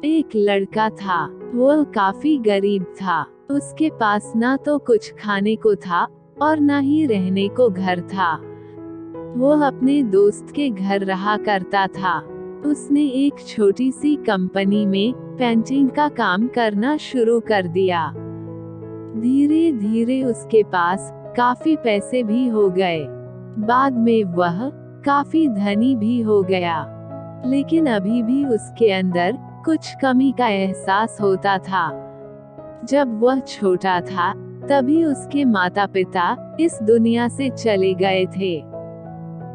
एक लड़का था। वो काफी गरीब था। उसके पास ना तो कुछ खाने को था और ना ही रहने को घर था। वो अपने दोस्त के घर रहा करता था। उसने एक छोटी सी कंपनी में पेंटिंग का काम करना शुरू कर दिया। धीरे धीरे उसके पास काफी पैसे भी हो गए। बाद में वह काफी धनी भी हो गया। लेकिन अभी भी उसके अंदर कुछ कमी का एहसास होता था। जब वह छोटा था तभी उसके माता पिता इस दुनिया से चले गए थे।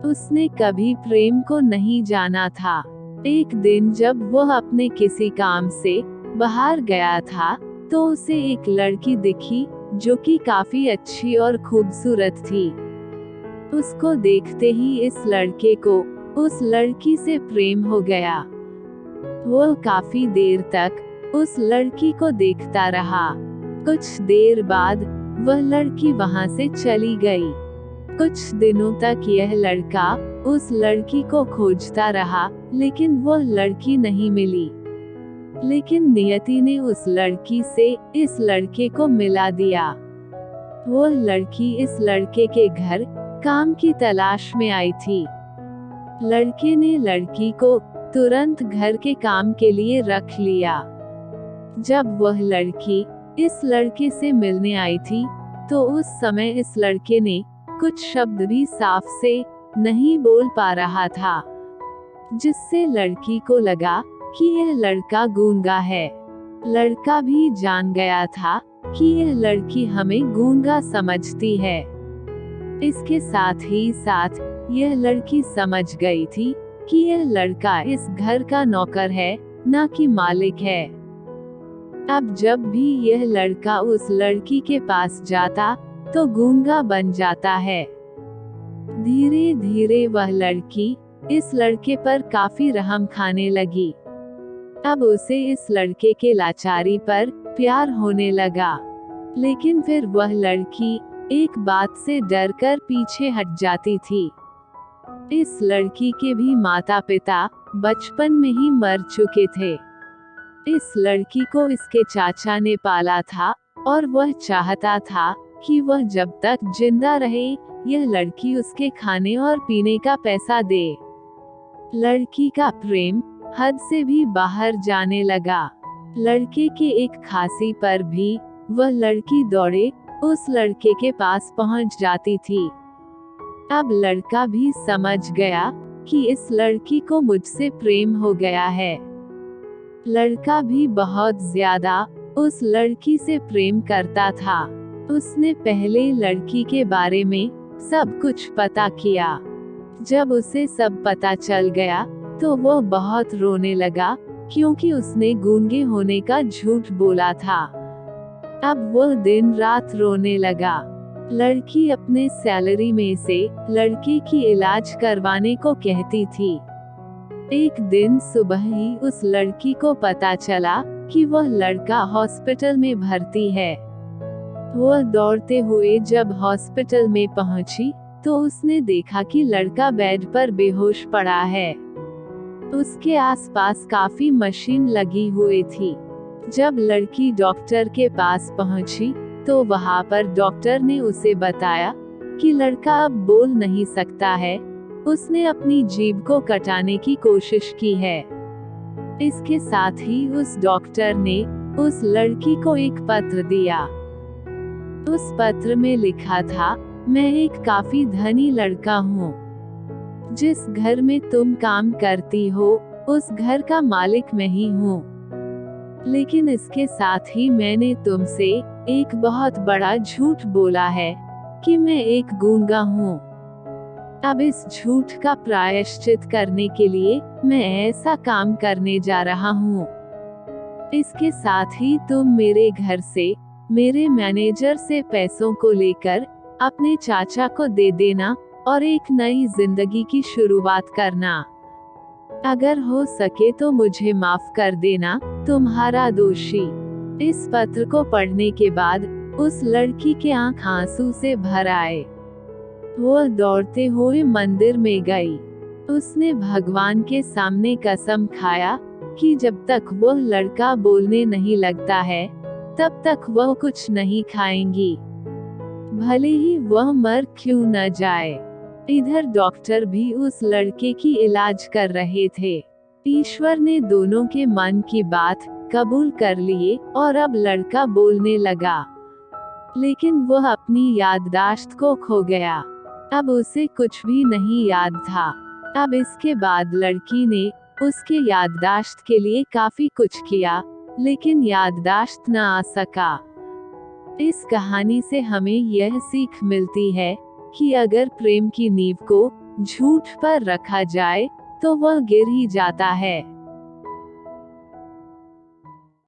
उसने कभी प्रेम को नहीं जाना था। एक दिन जब वह अपने किसी काम से बाहर गया था तो उसे एक लड़की दिखी जो कि काफी अच्छी और खूबसूरत थी। उसको देखते ही इस लड़के को उस लड़की से प्रेम हो गया। वो काफी देर तक उस लड़की को देखता रहा। कुछ देर बाद वह लड़की वहां से चली गई। कुछ दिनों तक यह लड़का उस लड़की को खोजता रहा, लेकिन वह लड़की नहीं मिली। लेकिन नियति ने उस लड़की से इस लड़के को मिला दिया। वह लड़की इस लड़के के घर काम की तलाश में आई थी। लड़के ने लड़की को तुरंत घर के काम के लिए रख लिया। जब वह लड़की इस लड़के से मिलने आई थी तो उस समय इस लड़के ने कुछ शब्द भी साफ से नहीं बोल पा रहा था, जिससे लड़की को लगा कि यह लड़का गूंगा है। लड़का भी जान गया था कि यह लड़की हमें गूंगा समझती है। इसके साथ ही साथ यह लड़की समझ गई थी कि यह लड़का इस घर का नौकर है, ना कि मालिक है। अब जब भी यह लड़का उस लड़की के पास जाता तो गूंगा बन जाता है। धीरे धीरे वह लड़की इस लड़के पर काफी रहम खाने लगी। अब उसे इस लड़के के लाचारी पर प्यार होने लगा। लेकिन फिर वह लड़की एक बात से डरकर पीछे हट जाती थी। इस लड़की के भी माता पिता बचपन में ही मर चुके थे। इस लड़की को इसके चाचा ने पाला था और वह चाहता था कि वह जब तक जिंदा रहे यह लड़की उसके खाने और पीने का पैसा दे। लड़की का प्रेम हद से भी बाहर जाने लगा। लड़के के एक खांसी पर भी वह लड़की दौड़े उस लड़के के पास पहुंच जाती थी। अब लड़का भी समझ गया कि इस लड़की को मुझसे प्रेम हो गया है। लड़का भी बहुत ज्यादा उस लड़की से प्रेम करता था। उसने पहले लड़की के बारे में सब कुछ पता किया। जब उसे सब पता चल गया तो वो बहुत रोने लगा, क्योंकि उसने गूंगे होने का झूठ बोला था। अब वो दिन रात रोने लगा। लड़की अपने सैलरी में से लड़के की इलाज करवाने को कहती थी। एक दिन सुबह ही उस लड़की को पता चला कि वह लड़का हॉस्पिटल में भर्ती है। वह दौड़ते हुए जब हॉस्पिटल में पहुंची तो उसने देखा कि लड़का बेड पर बेहोश पड़ा है। उसके आसपास काफी मशीन लगी हुई थी। जब लड़की डॉक्टर के पास पहुंची तो वहां पर डॉक्टर ने उसे बताया कि लड़का अब बोल नहीं सकता है। उसने अपनी जीभ को कटाने की कोशिश की है। इसके साथ ही उस डॉक्टर ने उस लड़की को एक पत्र दिया। उस पत्र में लिखा था, मैं एक काफी धनी लड़का हूँ। जिस घर में तुम काम करती हो उस घर का मालिक मैं ही हूँ। लेकिन इसके साथ ही मैंने तुमसे एक बहुत बड़ा झूठ बोला है कि मैं एक गूंगा हूँ। अब इस झूठ का प्रायश्चित करने के लिए मैं ऐसा काम करने जा रहा हूँ। इसके साथ ही तुम मेरे घर से मेरे मैनेजर से पैसों को लेकर अपने चाचा को दे देना और एक नई जिंदगी की शुरुआत करना। अगर हो सके तो मुझे माफ कर देना, तुम्हारा दोषी। इस पत्र को पढ़ने के बाद उस लड़की के आंख आंसू से भर आए। वह दौड़ते हुए मंदिर में गई। उसने भगवान के सामने कसम खाया कि जब तक वह लड़का बोलने नहीं लगता है तब तक वह कुछ नहीं खाएंगी, भले ही वह मर क्यों न जाए। इधर डॉक्टर भी उस लड़के की इलाज कर रहे थे। ईश्वर ने दोनों के मन की बात कबूल कर लिए और अब लड़का बोलने लगा, लेकिन वह अपनी याददाश्त को खो गया। अब उसे कुछ भी नहीं याद था। अब इसके बाद लड़की ने उसके याददाश्त के लिए काफी कुछ किया, लेकिन याददाश्त न आ सका। इस कहानी से हमें यह सीख मिलती है कि अगर प्रेम की नींव को झूठ पर रखा जाए तो वह गिर ही जाता है।